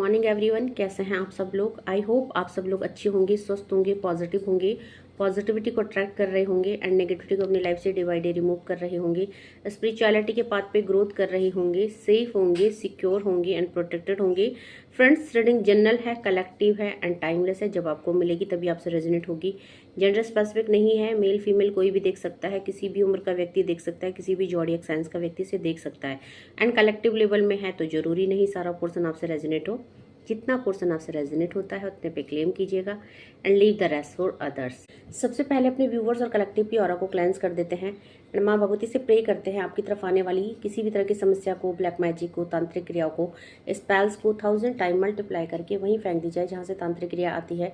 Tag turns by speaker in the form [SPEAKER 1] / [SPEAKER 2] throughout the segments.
[SPEAKER 1] Morning everyone, कैसे हैं आप सब लोग। आई होप आप सब लोग अच्छे होंगे, स्वस्थ होंगे, पॉजिटिव होंगे, पॉजिटिविटी को अट्रैक्ट कर रहे होंगे एंड नेगेटिविटी को अपनी लाइफ से डे बाई डे रिमूव कर रहे होंगे, स्पिरिचुअलिटी के पाथ पे ग्रोथ कर रहे होंगे, सेफ होंगे, सिक्योर होंगे एंड प्रोटेक्टेड होंगे। फ्रेंड्स, रीडिंग जनरल है, कलेक्टिव है एंड टाइमलेस है। जब आपको मिलेगी तभी आपसे रेजोनेट होगी। जेंडर स्पेसिफिक नहीं है, मेल फीमेल कोई भी देख सकता है, किसी भी उम्र का व्यक्ति देख सकता है, किसी भी जॉडियक साइंस का व्यक्ति से देख सकता है एंड कलेक्टिव लेवल में है, तो जरूरी नहीं सारा पोर्सन आपसे रेजोनेट हो। जितना पोर्शन आपसे रेजोनेट होता है उतने पे क्लेम कीजिएगा and leave the rest for others. सबसे पहले अपने व्यूवर्स और कलेक्टिव की ऑरा को क्लेंस कर देते हैं एंड माँ भगवती से प्रे करते हैं आपकी तरफ आने वाली किसी भी तरह की समस्या को, ब्लैक मैजिक को, तांत्रिक क्रियाओं को, स्पेल्स को 1000 टाइम मल्टीप्लाई करके वहीं फेंक दी जाए जहाँ से तांत्रिक क्रिया आती है।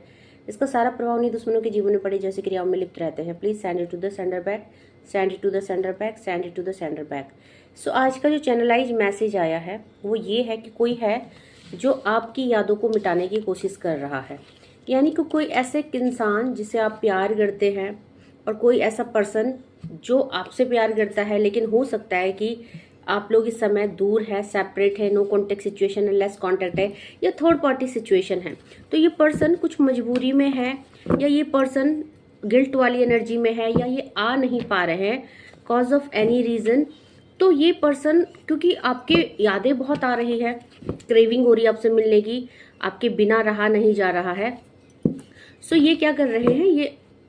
[SPEAKER 1] इसका सारा प्रभाव उन्हीं दुश्मनों के जीवन में पड़े जैसे क्रियाओं में लिप्त रहते हैं। Please send it to the sender back, send it to the sender back, send it to the sender back. So आज का जो चैनलाइज मैसेज आया है वो ये है कि कोई है जो आपकी यादों को मिटाने की कोशिश कर रहा है, यानी कि कोई ऐसे इंसान जिसे आप प्यार करते हैं और कोई ऐसा पर्सन जो आपसे प्यार करता है, लेकिन हो सकता है कि आप लोग इस समय दूर है, सेपरेट है, नो कॉन्टेक्ट सिचुएशन है, लेस कॉन्टेक्ट है या थर्ड पार्टी सिचुएशन है। तो ये पर्सन कुछ मजबूरी में है या ये पर्सन गिल्ट वाली एनर्जी में है या ये आ नहीं पा रहे हैं कॉज ऑफ एनी रीजन। तो ये पर्सन क्योंकि आपके यादें बहुत आ रही है, क्रेविंग हो रही है आपसे मिलने की, आपके बिना रहा नहीं जा रहा है। सो ये क्या कर रहे हैं,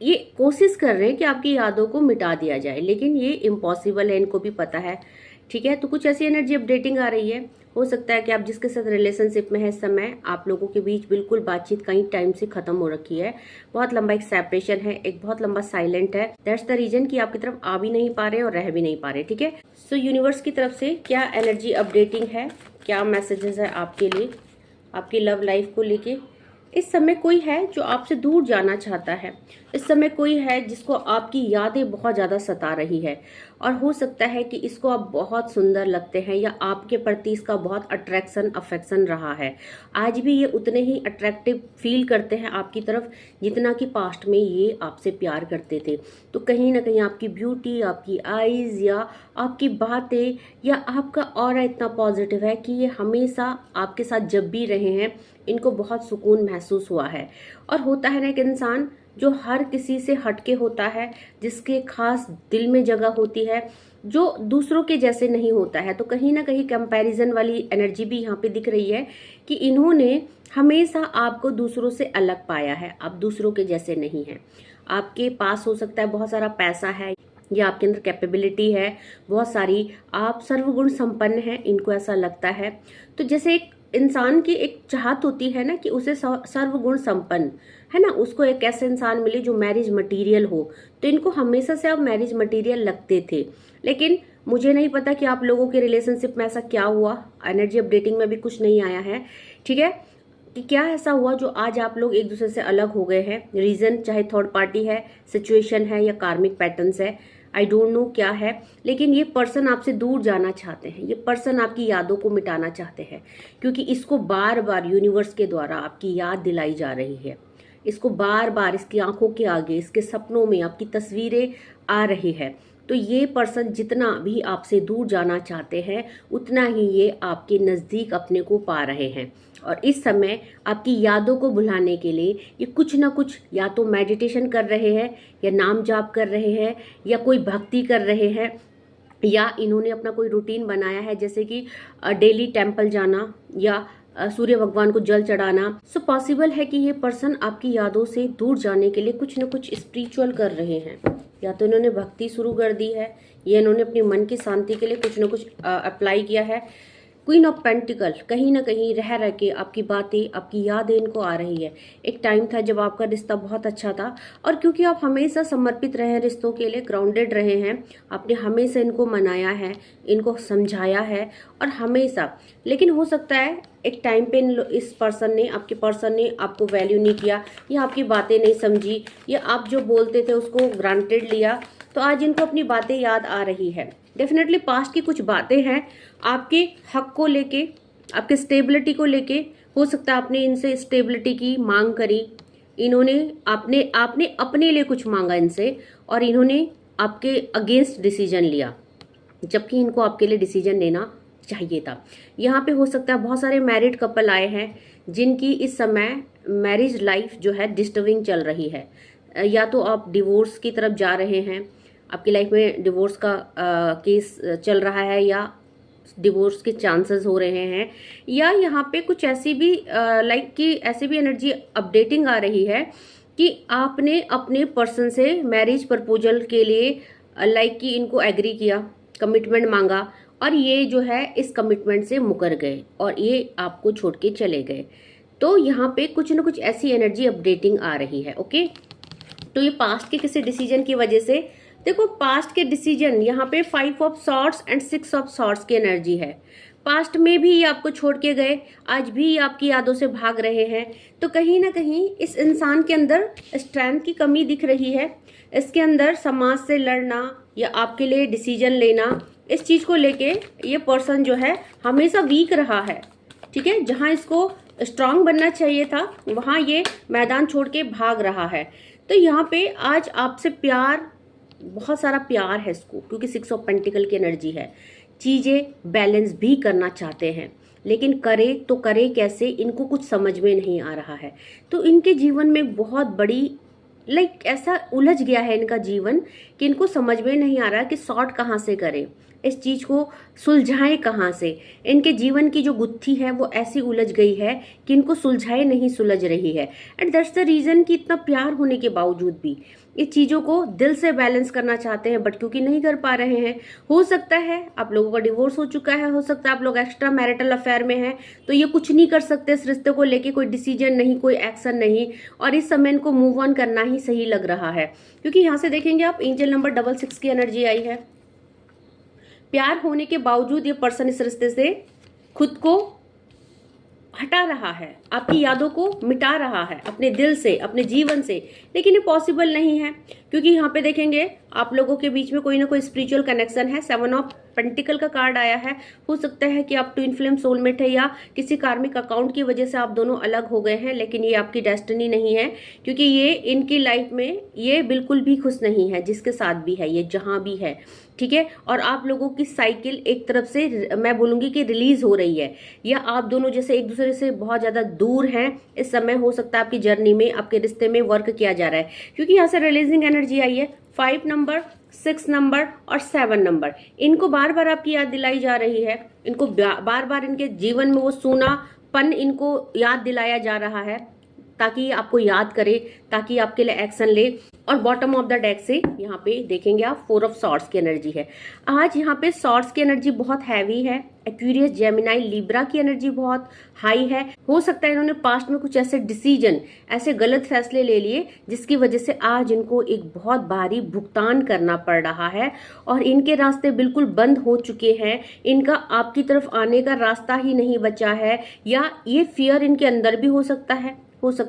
[SPEAKER 1] ये कोशिश कर रहे हैं कि आपकी यादों को मिटा दिया जाए, लेकिन ये इम्पॉसिबल है, इनको भी पता है। ठीक है, तो कुछ ऐसी एनर्जी अपडेटिंग आ रही है। हो सकता है कि आप जिसके साथ रिलेशनशिप में है इस समय आप लोगों के बीच बिल्कुल बातचीत कई टाइम से खत्म हो रखी है। बहुत लंबा एक सेपरेशन है, एक बहुत लंबा साइलेंट है। दैट्स द रीजन कि आपकी तरफ आ भी नहीं पा रहे और रह भी नहीं पा रहे। ठीक है, सो यूनिवर्स की तरफ से क्या एनर्जी अपडेटिंग है, क्या मैसेजेस है आपके लिए, आपकी लव लाइफ को लेके। इस समय कोई है जो आपसे दूर जाना चाहता है। इस समय कोई है जिसको आपकी यादें बहुत ज्यादा सता रही है और हो सकता है कि इसको आप बहुत सुंदर लगते हैं या आपके प्रति इसका बहुत अट्रैक्शन, अफेक्शन रहा है। आज भी ये उतने ही अट्रैक्टिव फील करते हैं आपकी तरफ जितना कि पास्ट में ये आपसे प्यार करते थे। तो कहीं ना कहीं आपकी ब्यूटी, आपकी आईज या आपकी बातें या आपका ऑरा इतना पॉजिटिव है कि ये हमेशा आपके साथ जब भी रहे हैं इनको बहुत सुकून महसूस हुआ है। और होता है ना एक इंसान जो हर किसी से हटके होता है, जिसके खास दिल में जगह होती है, जो दूसरों के जैसे नहीं होता है। तो कहीं ना कहीं कंपैरिजन वाली एनर्जी भी यहाँ पे दिख रही है कि इन्होंने हमेशा आपको दूसरों से अलग पाया है, आप दूसरों के जैसे नहीं हैं। आपके पास हो सकता है बहुत सारा पैसा है या आपके अंदर कैपेबिलिटी है बहुत सारी, आप सर्वगुण संपन्न हैं, इनको ऐसा लगता है। तो जैसे एक इंसान की एक चाहत होती है ना कि उसे सर्वगुण संपन्न है ना, उसको एक ऐसे इंसान मिले जो मैरिज मटेरियल हो। तो इनको हमेशा से आप मैरिज मटेरियल लगते थे, लेकिन मुझे नहीं पता कि आप लोगों के रिलेशनशिप में ऐसा क्या हुआ। एनर्जी अपडेटिंग में भी कुछ नहीं आया है। ठीक है, कि क्या ऐसा हुआ जो आज आप लोग एक दूसरे से अलग हो गए हैं। रीजन चाहे थर्ड पार्टी है, सिचुएशन है या कार्मिक पैटर्न्स है, आई डोंट नो क्या है, लेकिन ये पर्सन आपसे दूर जाना चाहते हैं। ये पर्सन आपकी यादों को मिटाना चाहते हैं क्योंकि इसको बार बार यूनिवर्स के द्वारा आपकी याद दिलाई जा रही है। इसको बार बार इसकी आंखों के आगे, इसके सपनों में आपकी तस्वीरें आ रही है। तो ये पर्सन जितना भी आपसे दूर जाना चाहते हैं उतना ही ये आपके नजदीक अपने को पा रहे हैं। और इस समय आपकी यादों को भुलाने के लिए ये कुछ ना कुछ या तो मेडिटेशन कर रहे हैं या नाम जाप कर रहे हैं या कोई भक्ति कर रहे हैं या इन्होंने अपना कोई रूटीन बनाया है जैसे कि डेली टेम्पल जाना या सूर्य भगवान को जल चढ़ाना। सो पॉसिबल है कि ये पर्सन आपकी यादों से दूर जाने के लिए कुछ न कुछ स्पिरिचुअल कर रहे हैं। या तो इन्होंने भक्ति शुरू कर दी है या इन्होंने अपने मन की शांति के लिए कुछ न कुछ अप्लाई किया है। क्वीन ऑफ पेंटिकल कहीं ना कहीं रह रह के आपकी बातें, आपकी यादें इनको आ रही है। एक टाइम था जब आपका रिश्ता बहुत अच्छा था और क्योंकि आप हमेशा समर्पित रहे हैं रिश्तों के लिए, ग्राउंडेड रहे हैं, आपने हमेशा इनको मनाया है, इनको समझाया है और हमेशा। लेकिन हो सकता है एक टाइम पे इस पर्सन ने, आपके पर्सन ने आपको वैल्यू नहीं किया या आपकी बातें नहीं समझी या आप जो बोलते थे उसको ग्रांटेड लिया। तो आज इनको अपनी बातें याद आ रही है। डेफिनेटली पास्ट की कुछ बातें हैं आपके हक को लेके, आपके स्टेबिलिटी को लेके। हो सकता है आपने इनसे स्टेबिलिटी की मांग करी, इन्होंने आपने अपने लिए कुछ मांगा इनसे और इन्होंने आपके अगेंस्ट डिसीजन लिया, जबकि इनको आपके लिए डिसीजन लेना चाहिए था। यहाँ पे हो सकता है बहुत सारे मैरिड कपल आए हैं जिनकी इस समय मैरिज लाइफ जो है डिस्टर्बिंग चल रही है, या तो आप डिवोर्स की तरफ जा रहे हैं, आपकी लाइफ में डिवोर्स का केस चल रहा है या डिवोर्स के चांसेस हो रहे हैं, या यहाँ पे कुछ ऐसी भी लाइक कि ऐसी भी एनर्जी अपडेटिंग आ रही है कि आपने अपने पर्सन से मैरिज प्रपोजल के लिए लाइक कि इनको एग्री किया, कमिटमेंट मांगा, और ये जो है इस कमिटमेंट से मुकर गए और ये आपको छोड़ के चले गए। तो यहाँ पे कुछ ना कुछ ऐसी एनर्जी अपडेटिंग आ रही है। ओके, तो ये पास्ट के किसी डिसीजन की वजह से, देखो पास्ट के डिसीजन यहाँ पे 5 of swords and 6 of swords की एनर्जी है। पास्ट में भी ये आपको छोड़ के गए, आज भी ये आपकी यादों से भाग रहे हैं। तो कहीं ना कहीं इस इंसान के अंदर स्ट्रेंथ की कमी दिख रही है। इसके अंदर समाज से लड़ना या आपके लिए डिसीजन लेना, इस चीज को लेके ये पर्सन जो है हमेशा वीक रहा है। ठीक है, जहां इसको स्ट्रांग बनना चाहिए था वहां ये मैदान छोड़ के भाग रहा है। तो यहाँ पे आज आपसे प्यार, बहुत सारा प्यार है इसको, क्योंकि 6 ऑफ पेंटिकल की एनर्जी है। चीजें बैलेंस भी करना चाहते हैं, लेकिन करे तो करे कैसे, इनको कुछ समझ में नहीं आ रहा है। तो इनके जीवन में बहुत बड़ी लाइक ऐसा उलझ गया है इनका जीवन कि इनको समझ में नहीं आ रहा कि सॉर्ट कहाँ से करें, इस चीज को सुलझाएं कहाँ से। इनके जीवन की जो गुत्थी है वो ऐसी उलझ गई है कि इनको सुलझाए नहीं सुलझ रही है। एंड दैट्स द रीजन कि इतना प्यार होने के बावजूद भी इस चीजों को दिल से बैलेंस करना चाहते हैं, बट क्योंकि नहीं कर पा रहे हैं। हो सकता है आप लोगों का डिवोर्स हो चुका है, हो सकता है आप लोग एक्स्ट्रा मैरिटल अफेयर में हैं, तो ये कुछ नहीं कर सकते इस रिश्ते को लेके, कोई डिसीजन नहीं, कोई एक्शन नहीं, और इस समय इनको मूव ऑन करना ही सही लग रहा है। क्योंकि यहाँ से देखेंगे आप, एंजल नंबर 66 की एनर्जी आई है। प्यार होने के बावजूद ये पर्सन इस रिश्ते से खुद को हटा रहा है, आपकी यादों को मिटा रहा है अपने दिल से, अपने जीवन से, लेकिन ये पॉसिबल नहीं है। क्योंकि यहाँ पे देखेंगे आप लोगों के बीच में कोई ना कोई स्पिरिचुअल कनेक्शन है। 7 ऑफ पेंटिकल का कार्ड आया है। हो सकता है कि आप ट्विन फ्लेम सोलमेट है या किसी कार्मिक अकाउंट की वजह से आप दोनों अलग हो गए हैं, लेकिन ये आपकी डेस्टिनी नहीं है, क्योंकि ये इनकी लाइफ में ये बिल्कुल भी खुश नहीं है जिसके साथ भी है, ये जहां भी है। ठीक है, और आप लोगों की साइकिल एक तरफ से मैं बोलूंगी कि रिलीज हो रही है, या आप दोनों जैसे एक दूसरे से बहुत ज्यादा दूर हैं इस समय। हो सकता है आपकी जर्नी में, आपके रिश्ते में वर्क किया जा रहा है, क्योंकि यहाँ से रिलीजिंग एनर्जी आई है। 5 नंबर, 6 नंबर और 7 नंबर, इनको बार बार आपकी याद दिलाई जा रही है। इनको बार बार इनके जीवन में वो सूनापन इनको याद दिलाया जा रहा है, ताकि आपको याद करे, ताकि आपके लिए एक्शन ले। और बॉटम ऑफ द डेक से यहाँ पे देखेंगे आप 4 ऑफ सॉर्ड्स की एनर्जी है। आज यहाँ पे सॉर्ड्स की एनर्जी बहुत हैवी है। एक्वेरियस, जेमिनाई, लिब्रा की एनर्जी बहुत हाई है। हो सकता है इन्होंने पास्ट में कुछ ऐसे डिसीजन, ऐसे गलत फैसले ले लिए जिसकी वजह से आज इनको एक बहुत भारी भुगतान करना पड़ रहा है, और इनके रास्ते बिल्कुल बंद हो चुके हैं। इनका आपकी तरफ आने का रास्ता ही नहीं बचा है, या ये फियर इनके अंदर भी हो सकता है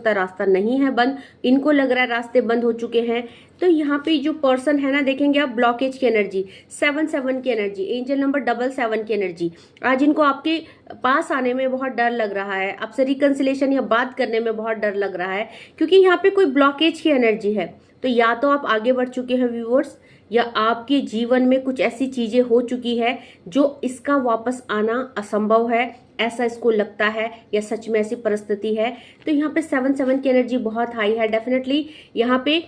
[SPEAKER 1] रास्ता नहीं है बंद, इनको लग रहा है रास्ते बंद हो चुके हैं। तो यहाँ पे जो पर्सन है ना, देखेंगे आप ब्लॉकेज की एनर्जी, 7 की एनर्जी, एंजल नंबर 77 की एनर्जी। आज इनको आपके पास आने में बहुत डर लग रहा है, आपसे रिकंसिलेशन या बात करने में बहुत डर लग रहा है, क्योंकि यहाँ पे कोई ब्लॉकेज की एनर्जी है। तो या तो आप आगे बढ़ चुके हैं व्यूअर्स, या आपके जीवन में कुछ ऐसी चीजें हो चुकी है जो इसका वापस आना असंभव है, ऐसा इसको लगता है, या सच में ऐसी परिस्थिति है। तो यहाँ पे 7 की एनर्जी बहुत हाई है। डेफिनेटली यहाँ पे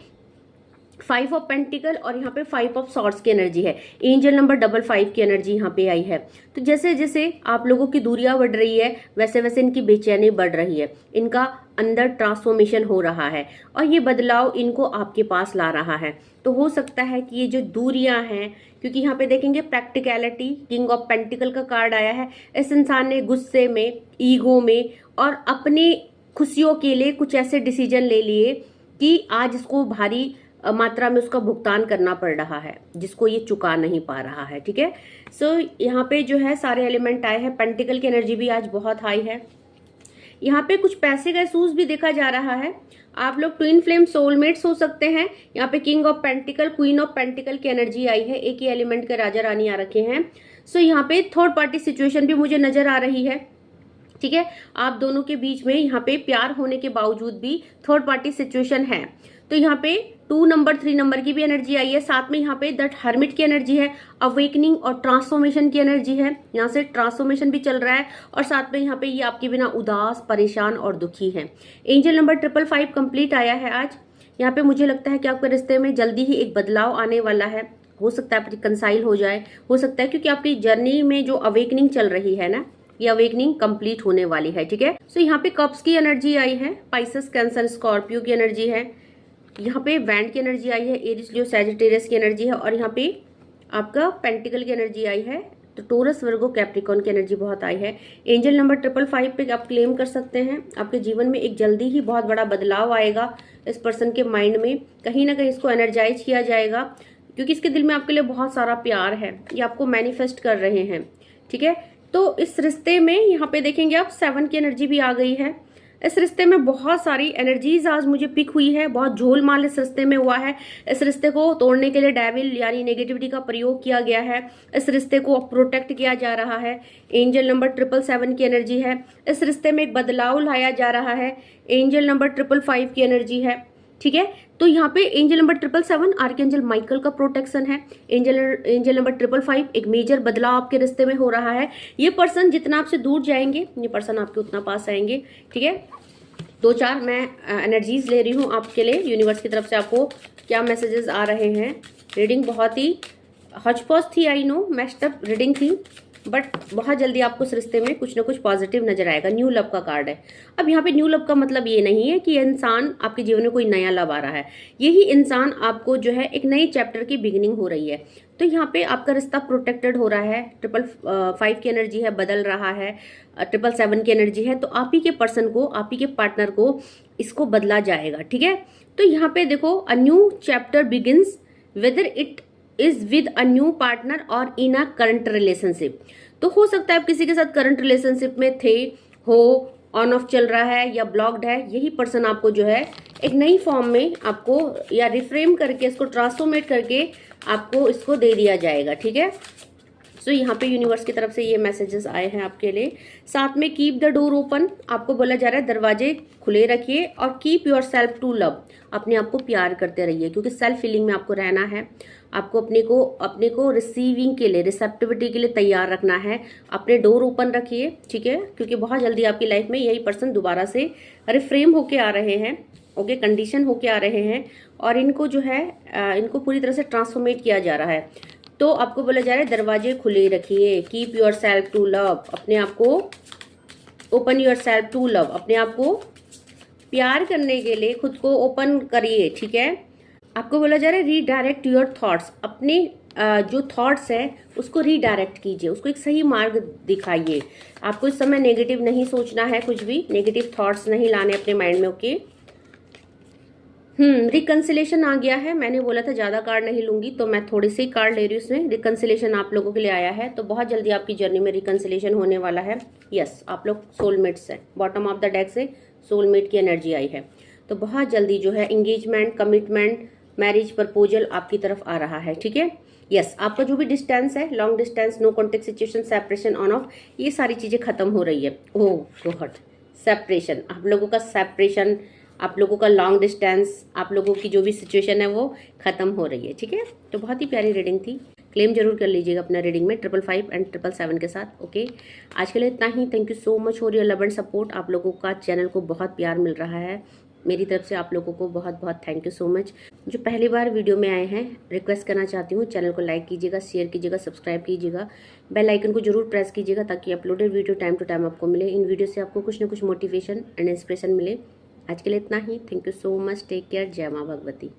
[SPEAKER 1] 5 ऑफ पेंटिकल और यहाँ पे 5 ऑफ सॉर्ड्स की एनर्जी है। एंजल नंबर 55 की एनर्जी यहाँ पे आई है। तो जैसे जैसे आप लोगों की दूरियां बढ़ रही है, वैसे वैसे इनकी बेचैनी बढ़ रही है, इनका अंदर ट्रांसफॉर्मेशन हो रहा है, और ये बदलाव इनको आपके पास ला रहा है। तो हो सकता है कि ये जो दूरियां हैं, क्योंकि यहाँ पे देखेंगे प्रैक्टिकलिटी, किंग ऑफ पेंटिकल का कार्ड आया है। इस इंसान ने गुस्से में, ईगो में और अपनी खुशियों के लिए कुछ ऐसे डिसीजन ले लिए कि आज इसको भारी मात्रा में उसका भुगतान करना पड़ रहा है, जिसको ये चुका नहीं पा रहा है। ठीक है, सो यहाँ पे जो है सारे एलिमेंट आए हैं। पेंटिकल की एनर्जी भी आज बहुत हाई है। यहाँ पे कुछ पैसे का इशूज भी देखा जा रहा है। आप लोग ट्विन फ्लेम सोलमेट्स हो सकते हैं। यहाँ पे king of pentacle, queen of pentacle की एनर्जी आई है। एक ही एलिमेंट के राजा रानी आ रखे हैं। सो यहाँ पे थर्ड पार्टी सिचुएशन भी मुझे नजर आ रही है। ठीक है, आप दोनों के बीच में यहाँ पे प्यार होने के बावजूद भी थर्ड पार्टी सिचुएशन है। तो यहाँ पे 2 नंबर 3 नंबर की भी एनर्जी आई है। साथ में यहाँ पे दैट हर्मिट की एनर्जी है, अवेकनिंग और ट्रांसफॉर्मेशन की एनर्जी है। यहाँ से ट्रांसफॉर्मेशन भी चल रहा है और साथ में यहाँ पे ये आपके बिना उदास, परेशान और दुखी है। एंजल नंबर 555 कंप्लीट आया है आज। यहाँ पे मुझे लगता है कि आपके रिश्ते में जल्दी ही एक बदलाव आने वाला है। हो सकता है आप रिकंसाइल हो जाए, हो सकता है क्योंकि आपकी जर्नी में जो अवेकनिंग चल रही है ना, ये अवेकनिंग कंप्लीट होने वाली है। ठीक है, सो यहाँ पे कप्स की एनर्जी आई है, पाइसेस, कैंसर, स्कॉर्पियो की एनर्जी है। यहाँ पे वैंड की एनर्जी आई है, एरिस, लियो, सैजिटेरियस की एनर्जी है और यहाँ पे आपका पेंटिकल की एनर्जी आई है। तो टोरस, वर्गो, कैप्रिकॉर्न की एनर्जी बहुत आई है। एंजल नंबर 555 पे आप क्लेम कर सकते हैं आपके जीवन में एक जल्दी ही बहुत बड़ा बदलाव आएगा। इस पर्सन के माइंड में कहीं ना कहीं इसको एनर्जाइज किया जाएगा क्योंकि इसके दिल में आपके लिए बहुत सारा प्यार है, ये आपको मैनिफेस्ट कर रहे हैं। ठीक है, तो इस रिश्ते में यहाँ पे देखेंगे आप 7 की एनर्जी भी आ गई है। इस रिश्ते में बहुत सारी एनर्जीज आज मुझे पिक हुई है, बहुत झोलमाल इस रिश्ते में हुआ है। इस रिश्ते को तोड़ने के लिए डेविल यानी नेगेटिविटी का प्रयोग किया गया है। इस रिश्ते को प्रोटेक्ट किया जा रहा है। एंजल नंबर 777 की एनर्जी है। इस रिश्ते में एक बदलाव लाया जा रहा है। एंजल नंबर 555 की एनर्जी है। ठीक है, तो यहाँ पे एंजल नंबर 777 आर्कएंजल माइकल का प्रोटेक्शन है। एंजल नंबर 555 एक मेजर बदलाव आपके रिश्ते में हो रहा है। ये पर्सन जितना आपसे दूर जाएंगे, ये पर्सन आपके उतना पास आएंगे। ठीक है, 2-4 मैं एनर्जीज ले रही हूँ आपके लिए यूनिवर्स की तरफ से। आपको क्या मैसेजेस आ रहे हैं? रीडिंग बहुत ही हॉचपॉच थी, I know, messed up reading थी, बट बहुत जल्दी आपको इस रिश्ते में कुछ ना कुछ पॉजिटिव नजर आएगा। न्यू लव का कार्ड है। अब यहाँ पे न्यू लव का मतलब ये नहीं है कि ये इंसान आपके जीवन में कोई नया लव आ रहा है। यही इंसान आपको जो है एक नई चैप्टर की बिगिनिंग हो रही है। तो यहाँ पे आपका रिश्ता प्रोटेक्टेड हो रहा है। 555 की एनर्जी है, बदल रहा है। 777 की एनर्जी है। तो आप ही के पर्सन को, आप ही के पार्टनर को इसको बदला जाएगा। ठीक है, तो यहाँ पे देखो, a new chapter begins whether it is with a new partner और इन अ करंट रिलेशनशिप। तो हो सकता है आप किसी के साथ करंट रिलेशनशिप में थे, हो, ऑन ऑफ चल रहा है या ब्लॉक्ड है। यही पर्सन आपको जो है एक नई फॉर्म में आपको या रिफ्रेम करके, इसको ट्रांसफॉर्मेट करके आपको इसको दे दिया जाएगा। ठीक है, सो यहाँ पे यूनिवर्स की तरफ से ये मैसेजेस आए हैं आपके लिए। साथ में कीप द डोर ओपन, आपको बोला जा रहा है दरवाजे खुले रखिए और keep yourself to love, अपने आप को प्यार करते रहिए क्योंकि सेल्फ फीलिंग में आपको रहना है। आपको अपने को रिसीविंग के लिए, रिसेप्टिविटी के लिए तैयार रखना है। अपने डोर ओपन रखिए। ठीक है, क्योंकि बहुत जल्दी आपकी लाइफ में यही पर्सन दोबारा से रिफ्रेम होके आ रहे हैं। ओके, कंडीशन होके आ रहे हैं और इनको जो है इनको पूरी तरह से ट्रांसफॉर्मेट किया जा रहा है। तो आपको बोला जा रहा है दरवाजे खुले रखिए। Keep yourself to love, अपने आप को open yourself to love, अपने आप को प्यार करने के लिए खुद को ओपन करिए। ठीक है, आपको बोला जा रहा है रीडायरेक्ट योर थॉट्स, अपने जो थॉट्स है उसको रीडायरेक्ट कीजिए, उसको एक सही मार्ग दिखाइए। आपको इस समय नेगेटिव नहीं सोचना है, कुछ भी नेगेटिव थॉट्स नहीं लाने अपने माइंड में। ओके, रिकंसिलेशन आ गया है। मैंने बोला था ज्यादा कार्ड नहीं लूंगी, तो मैं थोड़े से ही कार्ड ले रही हूँ। इसमें रिकंसिलेशन आप लोगों के लिए आया है, तो बहुत जल्दी आपकी जर्नी में रिकंसिलेशन होने वाला है। यस, आप लोग सोलमेट्स हैं। बॉटम ऑफ द डेक से सोलमेट की एनर्जी आई है, तो बहुत जल्दी जो है इंगेजमेंट, कमिटमेंट, मैरिज प्रपोजल आपकी तरफ आ रहा है। ठीक है, यस, आपका जो भी डिस्टेंस है, long distance, no contact situation, separation, on off, ये सारी चीजें खत्म हो रही है। ओह गॉड, सेपरेशन, आप लोगों का सेपरेशन, आप लोगों का लॉन्ग डिस्टेंस, आप लोगों की जो भी सिचुएशन है वो खत्म हो रही है। ठीक है, तो बहुत ही प्यारी रीडिंग थी। क्लेम जरूर कर लीजिएगा अपना रीडिंग में 555 एंड 777 के साथ। ओके, आज के लिए इतना ही। Thank you so much for your love and support. आप लोगों का चैनल को बहुत प्यार मिल रहा है, मेरी तरफ से आप लोगों को बहुत बहुत थैंक यू सो मच। जो पहली बार वीडियो में आए हैं, रिक्वेस्ट करना चाहती हूँ, चैनल को लाइक कीजिएगा, शेयर कीजिएगा, सब्सक्राइब कीजिएगा, बेल आइकन को जरूर प्रेस कीजिएगा ताकि uploaded video time to time आपको मिले। इन वीडियो से आपको कुछ ना कुछ मोटिवेशन एंड इंस्पिरेशन मिले। आज के लिए इतना ही। Thank you so much, take care, जय माँ भगवती।